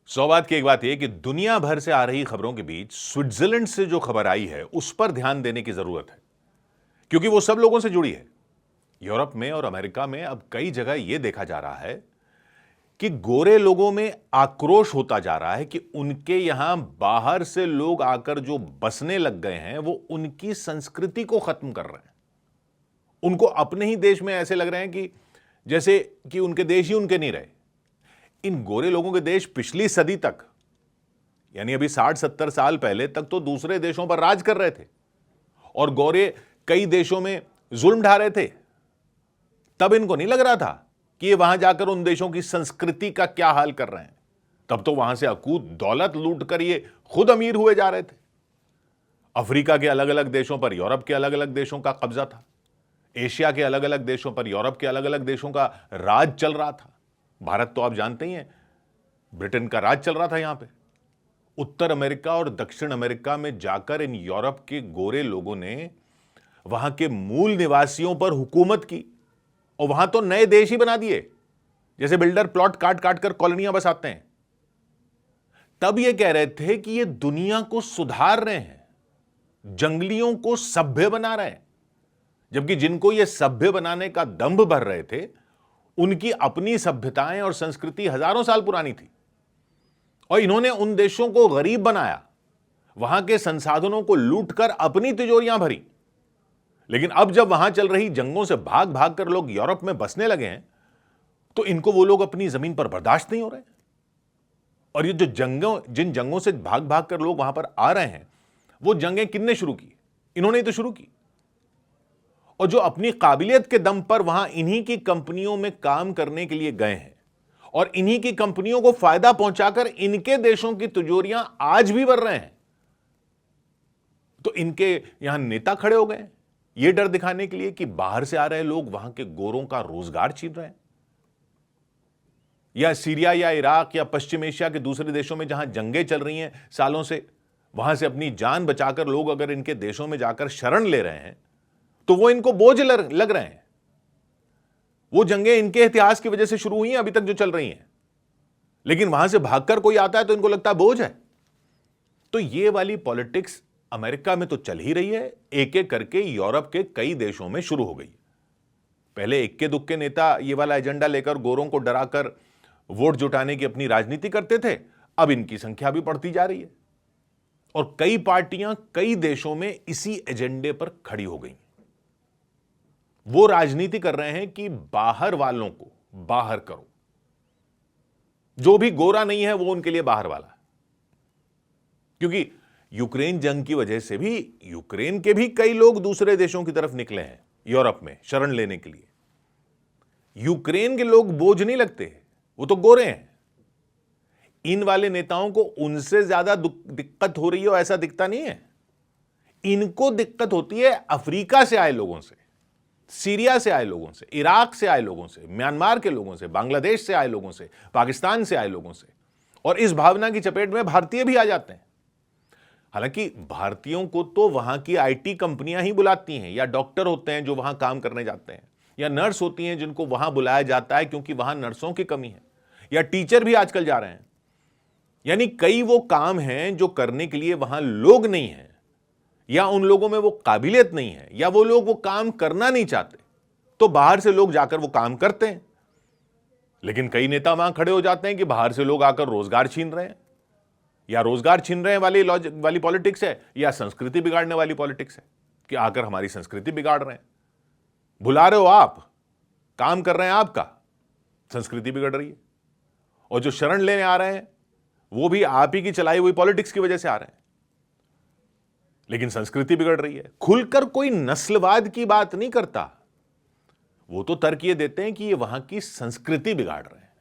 सौ बात की एक बात यह कि दुनिया भर से आ रही खबरों के बीच स्विट्जरलैंड से जो खबर आई है उस पर ध्यान देने की जरूरत है, क्योंकि वो सब लोगों से जुड़ी है। यूरोप में और अमेरिका में अब कई जगह यह देखा जा रहा है कि गोरे लोगों में आक्रोश होता जा रहा है कि उनके यहां बाहर से लोग आकर जो बसने लग गए हैं वो उनकी संस्कृति को खत्म कर रहे हैं। उनको अपने ही देश में ऐसे लग रहे हैं कि जैसे कि उनके देश ही उनके नहीं रहे। इन गोरे लोगों के देश पिछली सदी तक, यानी अभी 60-70 साल पहले तक तो दूसरे देशों पर राज कर रहे थे और गोरे कई देशों में जुल्म ढा रहे थे। तब इनको नहीं लग रहा था कि ये वहां जाकर उन देशों की संस्कृति का क्या हाल कर रहे हैं। तब तो वहां से अकूत दौलत लूट कर ये खुद अमीर हुए जा रहे थे। अफ्रीका के अलग अलग देशों पर यूरोप के अलग अलग देशों का कब्जा था। एशिया के अलग अलग देशों पर यूरोप के अलग अलग देशों का राज चल रहा था। भारत तो आप जानते ही हैं, ब्रिटेन का राज चल रहा था यहां पे। उत्तर अमेरिका और दक्षिण अमेरिका में जाकर इन यूरोप के गोरे लोगों ने वहां के मूल निवासियों पर हुकूमत की और वहां तो नए देश ही बना दिए, जैसे बिल्डर प्लॉट काट काट कर कॉलोनियां बसाते हैं। तब ये कह रहे थे कि ये दुनिया को सुधार रहे हैं, जंगलियों को सभ्य बना रहे हैं, जबकि जिनको ये सभ्य बनाने का दंभ भर रहे थे उनकी अपनी सभ्यताएं और संस्कृति हजारों साल पुरानी थी और इन्होंने उन देशों को गरीब बनाया, वहां के संसाधनों को लूटकर अपनी तिजोरियां भरी। लेकिन अब जब वहां चल रही जंगों से भाग भाग कर लोग यूरोप में बसने लगे हैं तो इनको वो लोग अपनी जमीन पर बर्दाश्त नहीं हो रहे। और ये जो जिन जंगों से भाग भाग कर लोग वहां पर आ रहे हैं वो जंगें किसने शुरू की? इन्होंने ही तो शुरू की। और जो अपनी काबिलियत के दम पर वहां इन्हीं की कंपनियों में काम करने के लिए गए हैं और इन्हीं की कंपनियों को फायदा पहुंचाकर इनके देशों की तिजोरियां आज भी भर रहे हैं, तो इनके यहां नेता खड़े हो गए ये डर दिखाने के लिए कि बाहर से आ रहे लोग वहां के गोरों का रोजगार छीन रहे हैं। या सीरिया या इराक या पश्चिम एशिया के दूसरे देशों में जहां जंगें चल रही हैं सालों से, वहां से अपनी जान बचाकर लोग अगर इनके देशों में जाकर शरण ले रहे हैं तो वो इनको बोझ लग रहे हैं। वो जंगें इनके इतिहास की वजह से शुरू हुई हैं अभी तक जो चल रही हैं, लेकिन वहां से भागकर कोई आता है तो इनको लगता है बोझ है। तो ये वाली पॉलिटिक्स अमेरिका में तो चल ही रही है, एक एक करके यूरोप के कई देशों में शुरू हो गई। पहले इक्के दुक्के नेता ये वाला एजेंडा लेकर गोरों को डराकर वोट जुटाने की अपनी राजनीति करते थे, अब इनकी संख्या भी बढ़ती जा रही है और कई पार्टियां कई देशों में इसी एजेंडे पर खड़ी हो गई। वो राजनीति कर रहे हैं कि बाहर वालों को बाहर करो, जो भी गोरा नहीं है वो उनके लिए बाहर वाला है। क्योंकि यूक्रेन जंग की वजह से भी यूक्रेन के भी कई लोग दूसरे देशों की तरफ निकले हैं यूरोप में शरण लेने के लिए। यूक्रेन के लोग बोझ नहीं लगते, वो तो गोरे हैं। इन वाले नेताओं को उनसे ज्यादा दिक्कत हो रही हो ऐसा दिखता नहीं है। इनको दिक्कत होती है अफ्रीका से आए लोगों से, सीरिया से आए लोगों से, इराक से आए लोगों से, म्यांमार के लोगों से, बांग्लादेश से आए लोगों से, पाकिस्तान से आए लोगों से। और इस भावना की चपेट में भारतीय भी आ जाते हैं। हालांकि भारतीयों को तो वहां की आईटी कंपनियां ही बुलाती हैं, या डॉक्टर होते हैं जो वहां काम करने जाते हैं, या नर्स होती हैं जिनको वहां बुलाया जाता है क्योंकि वहां नर्सों की कमी है, या टीचर भी आजकल जा रहे हैं। यानी कई वो काम हैं जो करने के लिए वहां लोग नहीं हैं, या उन लोगों में वो काबिलियत नहीं है, या वो लोग वो काम करना नहीं चाहते, तो बाहर से लोग जाकर वो काम करते हैं। लेकिन कई नेता वहां खड़े हो जाते हैं कि बाहर से लोग आकर रोजगार छीन रहे हैं, या रोजगार छीन रहे हैं वाली पॉलिटिक्स है, या संस्कृति बिगाड़ने वाली पॉलिटिक्स है कि आकर हमारी संस्कृति बिगाड़ रहे हैं। भुला रहे हो आप, काम कर रहे हैं आपका, संस्कृति बिगड़ रही है। और जो शरण लेने आ रहे हैं वो भी आप ही की चलाई हुई पॉलिटिक्स की वजह से आ रहे हैं, लेकिन संस्कृति बिगड़ रही है। खुलकर कोई नस्लवाद की बात नहीं करता, वो तो तर्क ये देते हैं कि ये वहां की संस्कृति बिगाड़ रहे हैं।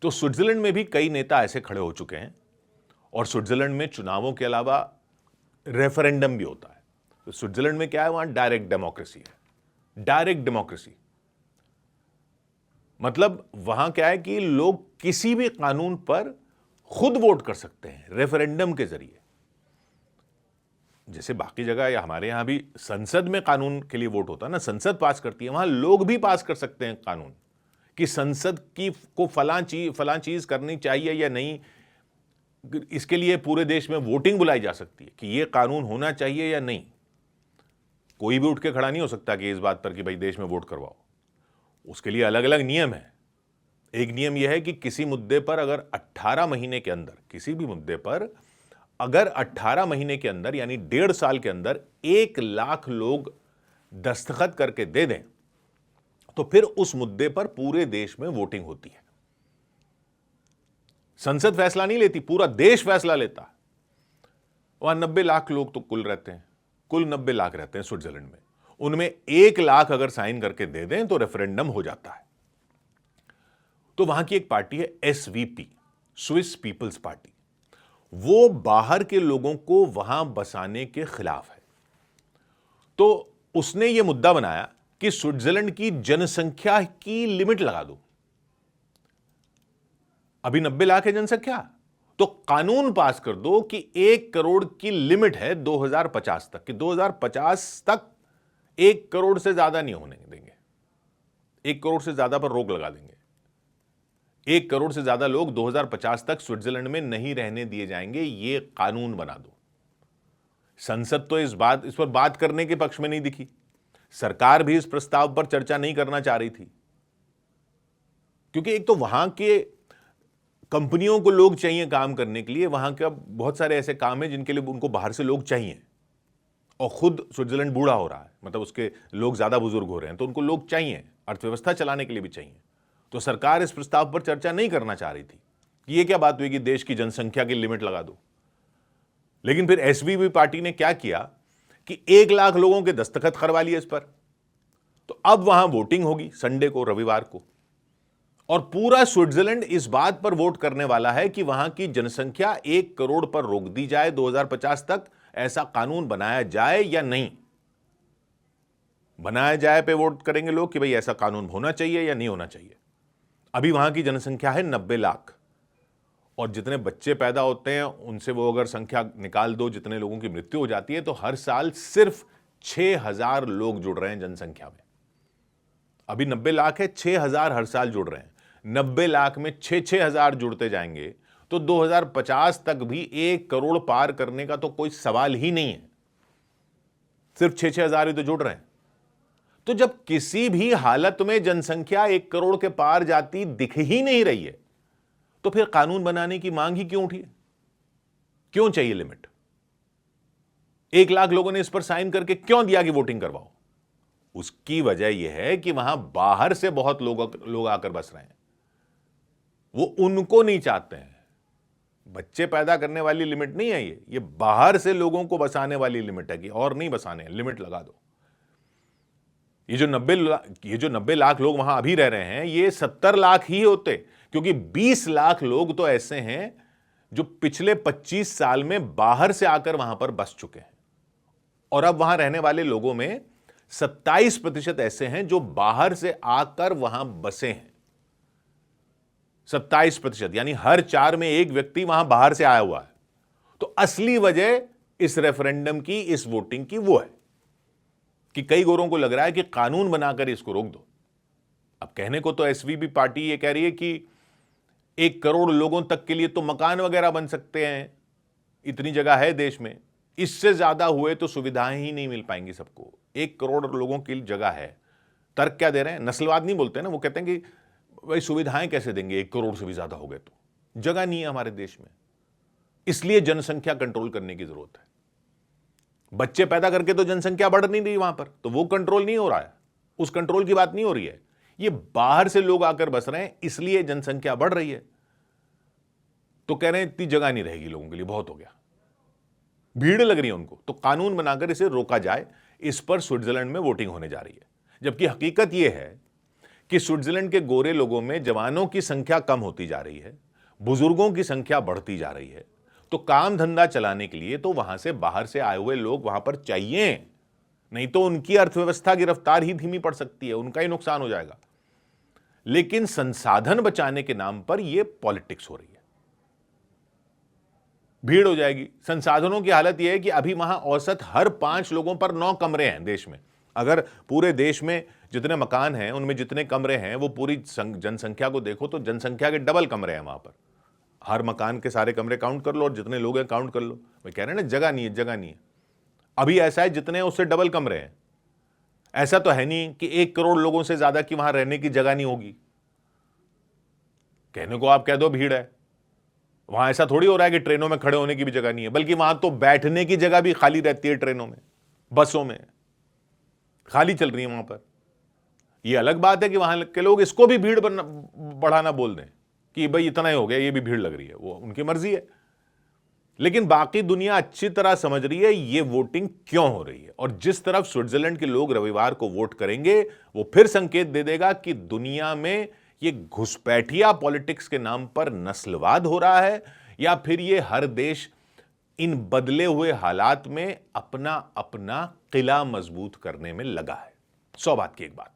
तो स्विट्जरलैंड में भी कई नेता ऐसे खड़े हो चुके हैं और स्विट्जरलैंड में चुनावों के अलावा रेफरेंडम भी होता है। तो स्विट्जरलैंड में क्या है, वहां डायरेक्ट डेमोक्रेसी है। डायरेक्ट डेमोक्रेसी मतलब वहां क्या है कि लोग किसी भी कानून पर खुद वोट कर सकते हैं रेफरेंडम के जरिए। जैसे बाकी जगह या हमारे यहां भी संसद में कानून के लिए वोट होता है ना, संसद पास करती है, वहां लोग भी पास कर सकते हैं कानून कि संसद की को फलां चीज करनी चाहिए या नहीं, इसके लिए पूरे देश में वोटिंग बुलाई जा सकती है कि यह कानून होना चाहिए या नहीं। कोई भी उठ के खड़ा नहीं हो सकता कि इस बात पर कि भाई देश में वोट करवाओ। उसके लिए अलग अलग नियम है। एक नियम यह है कि किसी मुद्दे पर अगर 18 महीने के अंदर, किसी भी मुद्दे पर अगर 18 महीने के अंदर यानी 1.5 साल के अंदर 1 लाख लोग दस्तखत करके दे दें तो फिर उस मुद्दे पर पूरे देश में वोटिंग होती है। संसद फैसला नहीं लेती, पूरा देश फैसला लेता है। वहां 90 लाख लोग तो कुल रहते हैं, कुल 90 लाख रहते हैं स्विट्जरलैंड में। उनमें 1 लाख अगर साइन करके दे दें तो रेफरेंडम हो जाता है। तो वहां की एक पार्टी है एसवीपी, स्विस पीपल्स पार्टी। वो बाहर के लोगों को वहां बसाने के खिलाफ है। तो उसने यह मुद्दा बनाया कि स्विट्जरलैंड की जनसंख्या की लिमिट लगा दो। अभी 90 लाख है जनसंख्या, तो कानून पास कर दो कि 1 करोड़ की लिमिट है 2050 तक, कि 2050 तक 1 करोड़ से ज्यादा नहीं होने देंगे। 1 करोड़ से ज्यादा पर रोक लगा देंगे। 1 करोड़ से ज्यादा लोग 2050 तक स्विट्जरलैंड में नहीं रहने दिए जाएंगे। यह कानून बना दो। संसद तो इस पर बात करने के पक्ष में नहीं दिखी। सरकार भी इस प्रस्ताव पर चर्चा नहीं करना चाह रही थी, क्योंकि एक तो वहां के कंपनियों को लोग चाहिए काम करने के लिए। वहां का बहुत सारे ऐसे काम हैं जिनके लिए उनको बाहर से लोग चाहिए, और खुद स्विट्जरलैंड बूढ़ा हो रहा है, मतलब उसके लोग ज्यादा बुजुर्ग हो रहे हैं, तो उनको लोग चाहिए, अर्थव्यवस्था चलाने के लिए भी चाहिए। तो सरकार इस प्रस्ताव पर चर्चा नहीं करना चाह रही थी कि यह क्या बात हुई कि देश की जनसंख्या की लिमिट लगा दो। लेकिन फिर एसवीपी पार्टी ने क्या किया कि 1 लाख लोगों के दस्तखत करवा लिए इस पर। तो अब वहां वोटिंग होगी संडे को, रविवार को, और पूरा स्विट्जरलैंड इस बात पर वोट करने वाला है कि वहां की जनसंख्या 1 करोड़ पर रोक दी जाए 2050 तक। ऐसा कानून बनाया जाए या नहीं बनाया जाए पे वोट करेंगे लोग कि भाई ऐसा कानून होना चाहिए या नहीं होना चाहिए। अभी वहां की जनसंख्या है 90 लाख, और जितने बच्चे पैदा होते हैं उनसे वो अगर संख्या निकाल दो, जितने लोगों की मृत्यु हो जाती है, तो हर साल सिर्फ 6000 लोग जुड़ रहे हैं जनसंख्या में। अभी 90 लाख है, 6000 हर साल जुड़ रहे हैं। 90 लाख में 6-6 हजार जुड़ते जाएंगे तो 2050 तक भी 1 करोड़ पार करने का तो कोई सवाल ही नहीं है। सिर्फ 6-6 हजार ही तो जुड़ रहे हैं। तो जब किसी भी हालत में जनसंख्या 1 करोड़ के पार जाती दिख ही नहीं रही है, तो फिर कानून बनाने की मांग ही क्यों उठी है? क्यों चाहिए लिमिट? 1 लाख लोगों ने इस पर साइन करके क्यों दिया कि वोटिंग करवाओ? उसकी वजह यह है कि वहां बाहर से बहुत लोग आकर बस रहे हैं। वो उनको नहीं चाहते हैं। बच्चे पैदा करने वाली लिमिट नहीं है ये बाहर से लोगों को बसाने वाली लिमिट है कि और नहीं बसाने, लिमिट लगा दो। ये जो 90 लाख लोग वहां अभी रह रहे हैं, ये 70 लाख ही होते, क्योंकि 20 लाख लोग तो ऐसे हैं जो पिछले 25 साल में बाहर से आकर वहां पर बस चुके हैं। और अब वहां रहने वाले लोगों में 27% ऐसे हैं जो बाहर से आकर वहां बसे हैं। 27%, यानी हर 4 में 1 व्यक्ति वहां बाहर से आया हुआ है। तो असली वजह इस रेफरेंडम की, इस वोटिंग की वो है कि कई गोरों को लग रहा है कि कानून बनाकर इसको रोक दो। अब कहने को तो एसवीपी पार्टी ये कह रही है कि 1 करोड़ लोगों तक के लिए तो मकान वगैरह बन सकते हैं, इतनी जगह है देश में। इससे ज्यादा हुए तो सुविधाएं ही नहीं मिल पाएंगी सबको। 1 करोड़ लोगों की जगह है। तर्क क्या दे रहे हैं? नस्लवाद नहीं बोलते ना, वो कहते हैं कि भाई सुविधाएं कैसे देंगे, 1 करोड़ से भी ज्यादा हो गए तो जगह नहीं है हमारे देश में, इसलिए जनसंख्या कंट्रोल करने की जरूरत है। बच्चे पैदा करके तो जनसंख्या बढ़ नहीं रही वहां पर, तो वो कंट्रोल नहीं हो रहा है, उस कंट्रोल की बात नहीं हो रही है। ये बाहर से लोग आकर बस रहे हैं, इसलिए जनसंख्या बढ़ रही है। तो कह रहे हैं इतनी जगह नहीं रहेगी लोगों के लिए, बहुत हो गया, भीड़ लग रही है उनको, तो कानून बनाकर इसे रोका जाए। इस पर स्विट्जरलैंड में वोटिंग होने जा रही है। जबकि हकीकत यह है कि स्विट्जरलैंड के गोरे लोगों में जवानों की संख्या कम होती जा रही है, बुजुर्गों की संख्या बढ़ती जा रही है। तो काम धंधा चलाने के लिए तो वहां से बाहर से आए हुए लोग वहां पर चाहिए, नहीं तो उनकी अर्थव्यवस्था की रफ्तार ही धीमी पड़ सकती है, उनका ही नुकसान हो जाएगा। लेकिन संसाधन बचाने के नाम पर यह पॉलिटिक्स हो रही है, भीड़ हो जाएगी। संसाधनों की हालत यह है कि अभी वहां औसत हर 5 लोगों पर 9 कमरे हैं देश में। अगर पूरे देश में जितने मकान हैं उनमें जितने कमरे हैं वो पूरी जनसंख्या को देखो तो जनसंख्या के डबल कमरे हैं वहां पर। हर मकान के सारे कमरे काउंट कर लो और जितने लोग हैं काउंट कर लो। भाई कह रहे हैं ना जगह नहीं है, जगह नहीं है। अभी ऐसा है जितने उससे डबल कमरे हैं। ऐसा तो है नहीं कि 1 करोड़ लोगों से ज्यादा की वहां रहने की जगह नहीं होगी। कहने को आप कह दो भीड़ है, वहां ऐसा थोड़ी हो रहा है कि ट्रेनों में खड़े होने की भी जगह नहीं है, बल्कि वहां तो बैठने की जगह भी खाली रहती है। ट्रेनों में, बसों में खाली चल रही है वहां पर। यह अलग बात है कि वहां के लोग इसको भी भीड़ बढ़ाना बोल दें कि भाई इतना ही हो गया, ये भी भीड़ लग रही है, वो उनकी मर्जी है। लेकिन बाकी दुनिया अच्छी तरह समझ रही है ये वोटिंग क्यों हो रही है, और जिस तरफ स्विट्जरलैंड के लोग रविवार को वोट करेंगे वो फिर संकेत दे देगा कि दुनिया में ये घुसपैठिया पॉलिटिक्स के नाम पर नस्लवाद हो रहा है, या फिर ये हर देश इन बदले हुए हालात में अपना अपना किला मजबूत करने में लगा है। 100 बात की एक बात।